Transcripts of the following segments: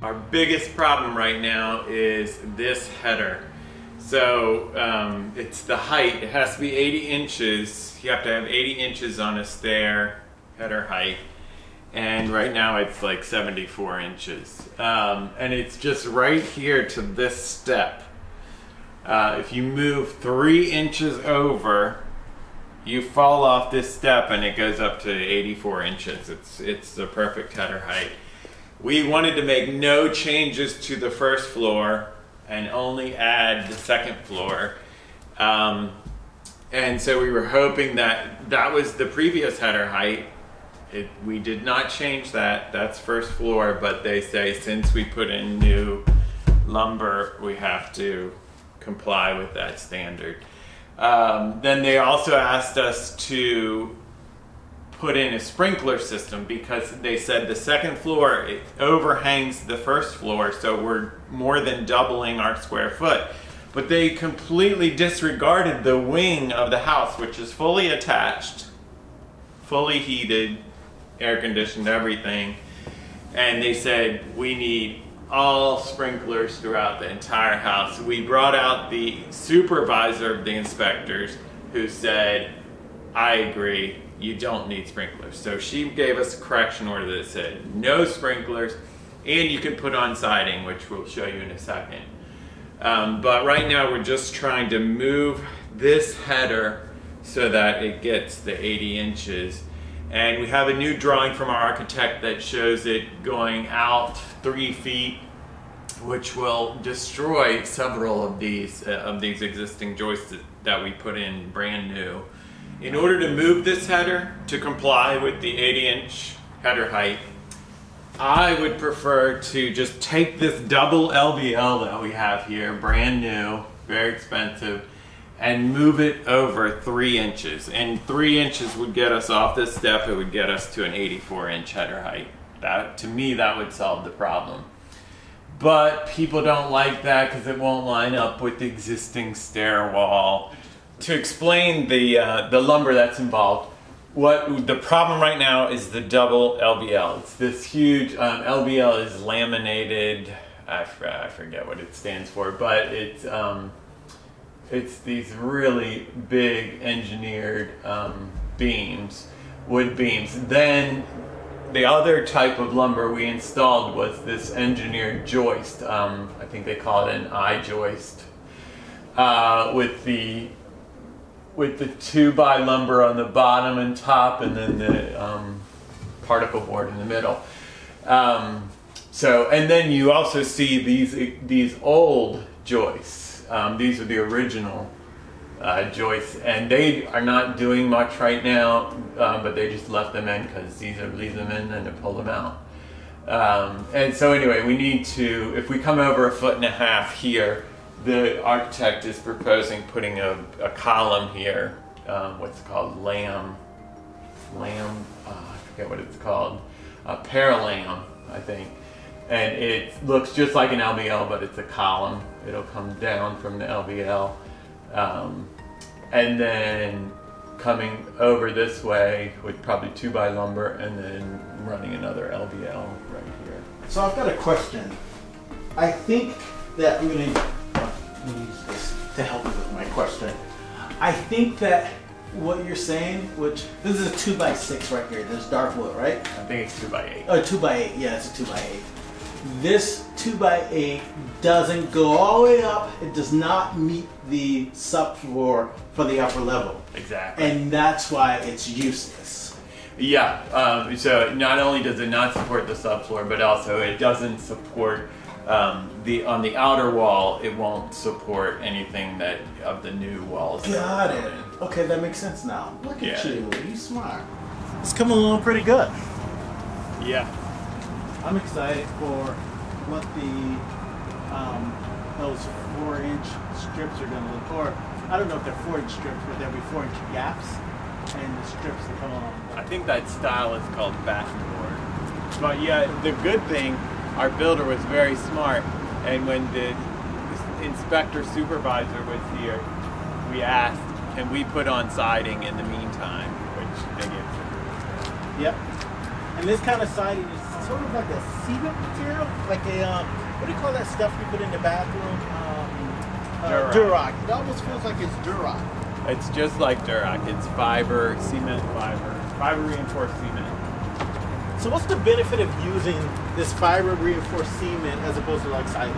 Our biggest problem right now is this header. So it's the height. It has to be 80 inches. You have to have 80 inches on a stair header height. And right now it's like 74 inches. And it's just right here to this step. If you move 3 inches over, you fall off this step and it goes up to 84 inches. It's the perfect header height. We wanted to make no changes to the first floor and only add the second floor. And so we were hoping that that was the previous header height. We did not change that. That's first floor, but they say since we put in new lumber, we have to comply with that standard. Then they also asked us to put in a sprinkler system because they said the second floor, it overhangs the first floor, so we're more than doubling our square foot. But they completely disregarded the wing of the house, which is fully attached, fully heated, air conditioned, everything. And they said we need all sprinklers throughout the entire house. We brought out the supervisor of the inspectors who said, I agree, you don't need sprinklers. So she gave us a correction order that said no sprinklers, and you can put on siding, which we'll show you in a second. But right now we're just trying to move this header so that it gets the 80 inches. And we have a new drawing from our architect that shows it going out 3 feet, which will destroy several of these existing joists that we put in brand new. In order to move this header to comply with the 80-inch header height, I would prefer to just take this double LVL that we have here, brand new, very expensive, and move it over 3 inches. And 3 inches would get us off this step. It would get us to an 84-inch header height. That, to me, that would solve the problem. But people don't like that because it won't line up with the existing stair wall. To explain the lumber that's involved, what the problem right now is the double LVL. It's this huge LVL is laminated. I forget what it stands for, but it's these really big engineered beams, wood beams. Then the other type of lumber we installed was this engineered joist. I think they call it an I-joist, with the 2x lumber on the bottom and top, and then the particle board in the middle. And then you also see these old joists. These are the original joists, and they are not doing much right now, but they just left them in because Caesar leaves them in and they pull them out. And so anyway, we need to, if we come over 1.5 feet here, the architect is proposing putting a column here, what's called lamb, I forget what it's called, a paralam, I think. And it looks just like an LVL, but it's a column. It'll come down from the LVL. And then coming over this way with probably 2x lumber, and then running another LVL right here. So I've got a question. I think that I'm going to use this to help me with my question. I think that what you're saying, which this is a 2x6 right here. There's dark wood, right? I think it's 2x8. Oh, 2x8. Yeah, it's a 2x8. This 2x8 doesn't go all the way up. It does not meet the subfloor for the upper level. Exactly. And that's why it's useless. Yeah. So not only does it not support the subfloor, but also it doesn't support on the outer wall. It won't support anything that of the new walls. Got it. Okay, that makes sense now. Look at Yeah. you. You're smart. It's coming along pretty good. Yeah. I'm excited for what those 4-inch strips are going to look for. I don't know if they're 4-inch strips, but there'll be 4-inch gaps, and the strips that come along. I think that style is called backboard. But yeah, the good thing, our builder was very smart, and when the inspector supervisor was here, we asked, can we put on siding in the meantime, which they gave us. Yep. And this kind of siding is sort of like a cement material, like a what do you call that stuff you put in the bathroom? Durock. It almost feels like it's Durock. It's just like Durock. It's fiber, cement fiber reinforced cement. So what's the benefit of using this fiber reinforced cement as opposed to like siding?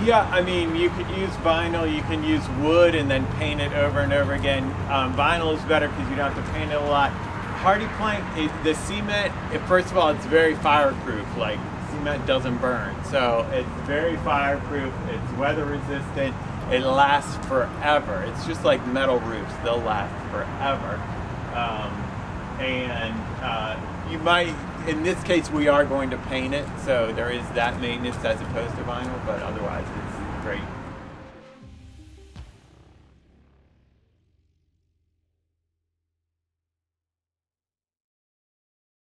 Yeah, I mean, you could use vinyl, you can use wood and then paint it over and over again. Vinyl is better because you don't have to paint it a lot. Hardy plank, the cement, first of all, it's very fireproof. Like, cement doesn't burn. So it's very fireproof, it's weather resistant, it lasts forever. It's just like metal roofs, they'll last forever. You might, in this case, we are going to paint it, so there is that maintenance as opposed to vinyl, but otherwise it's great.